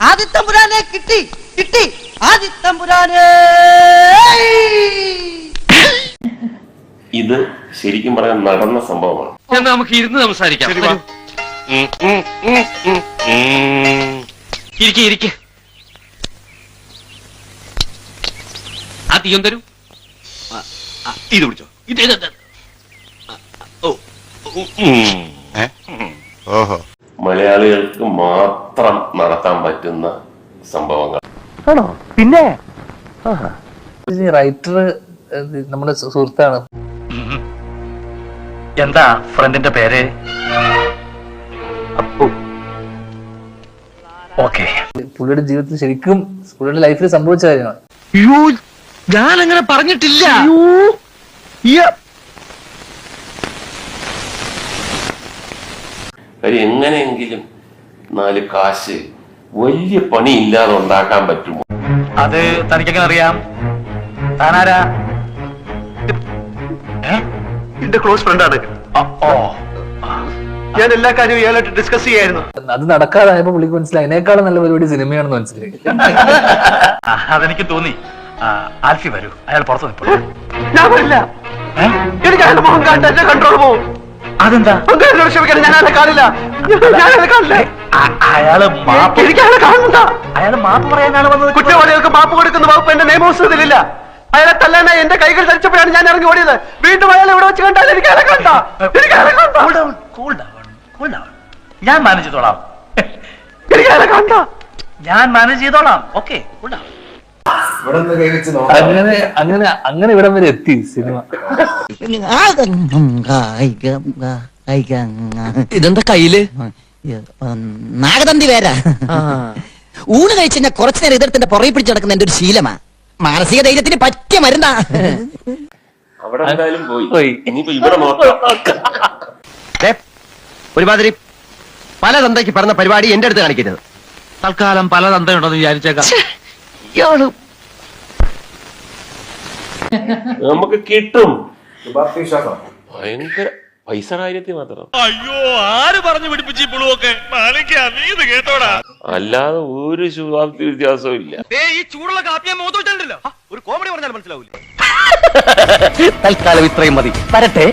ആദിത്തമ്പുരാനെ കിട്ടി കിട്ടി ആദിത്തമ്പുരാനെ. ഇത് ശരിക്കും പറയാൻ നടന്ന സംഭവമാണ്. നമുക്ക് ഇരുന്ന് സംസാരിക്കാം. ഇരിക്കെ ആ തീയം തരൂ. ഇത് പിടിച്ചോ. മലയാളികൾക്ക് മാത്രം നടത്താൻ പറ്റുന്ന സംഭവങ്ങൾ ആണോ? പിന്നെ റൈറ്റർ നമ്മുടെ സുഹൃത്താണ്. എന്താ ഫ്രണ്ടിന്റെ പേര്? അപ്പു. ഓക്കെ. പുള്ളിയുടെ ജീവിതത്തിൽ ശരിക്കും പുള്ളിയുടെ ലൈഫിൽ സംഭവിച്ച കാര്യമാണ്. ഞാൻ അങ്ങനെ പറഞ്ഞിട്ടില്ല. കാര്യം എങ്ങനെയെങ്കിലും 4 കാശ് വലിയ പണി ഇല്ലാതെ ഉണ്ടാക്കാൻ പറ്റുമോ? അത് തനിക്കെങ്ങനെ അറിയാം? താനാരാ? എന്റെ ക്ലോസ് ഫ്രണ്ടാണ്. ഞാൻ എല്ലാ കാര്യവും ഇയാളായിട്ട് ഡിസ്കസ് ചെയ്യായിരുന്നു. അത് നടക്കാതായപ്പോ പുള്ളിക്ക് മനസ്സിലായി അതിനേക്കാളും നല്ല പരിപാടി സിനിമയാണെന്ന് മനസ്സിലായി. അതെനിക്ക് തോന്നി. ആൽഫി വരൂ, അയാൾ പുറത്തു നിൽപ്പോ. ഞാൻ വരില്ല. എനിക്ക് അയാളുടെ മുഖം കണ്ട് എന്റെ കൺട്രോൾ പോകും. അതെന്താ? ക്ഷമിക്കണം, ഞാൻ അയാളെ കാണില്ല. ഞാനയാളെ കാണില്ല. എനിക്ക് അയാളെ കാണണ്ട. അയാൾ മാപ്പ് പറയാനാണ് വന്നത്. കുറ്റവാളികൾക്ക് മാപ്പ് കൊടുക്കുന്ന വകുപ്പ് എന്റെ നിയമപുസ്തകത്തിലില്ല. അയാളെ തല്ലാനായി എന്റെ കൈകൾ ധരിച്ചപ്പോഴാണ് ഞാൻ ഇറങ്ങി ഓടിയത്. വീണ്ടും അയാൾ ഇവിടെ വെച്ച് കണ്ടാൽ എനിക്ക് അയാളെ കണ്ട. ഞാൻ മാനേജ് ചെയ്തോളാം. എനിക്ക് അയാളെ കണ്ട. ഞാൻ മാനേജ് ചെയ്തോളാം. ഓക്കെ. അങ്ങനെ അങ്ങനെ അങ്ങനെ ഇവിടം വരെ എത്തി സിനിമ. ഇതെന്താ കയ്യില്? നാഗതന്തി വേരാ. ഊണ് കഴിച്ച് കുറച്ചു നേരം ഇതെടുത്തിന്റെ പുറകെ പിടിച്ച് നടക്കുന്ന എന്റെ ഒരു ശീലമാ. മാനസിക ധൈര്യത്തിന് പറ്റിയ മരുന്നാ. അവിടെ എന്തായാലും പോയി. ഇനിയിപ്പോ ഇവിടെ നോക്കാം. ഒരുമാതിരി പല തന്തയ്ക്ക് പറഞ്ഞ പരിപാടി എന്റെ അടുത്ത് കാണിക്കരുത്. തൽക്കാലം പല തന്തയുണ്ടെന്ന് വിചാരിച്ചേക്കാം. നമുക്ക് കിട്ടും. ഭയങ്കര പൈസ കാര്യത്തിൽ മാത്രം. അയ്യോ, ആര് പറഞ്ഞു പിടിപ്പിച്ചു പുളുവൊക്കെ? നീ ഇത് കേട്ടോടാ. അല്ലാതെ ഒരു ശുഭാപ്തി വ്യത്യാസവും ഇല്ല. ഈ ചൂടുള്ള കാപ്പിയെ മോത്തോണ്ടല്ലോ. ഒരു കോമഡി പറഞ്ഞാൽ മനസ്സിലാവൂല. തൽക്കാലം ഇത്രയും മതി. വരട്ടെ.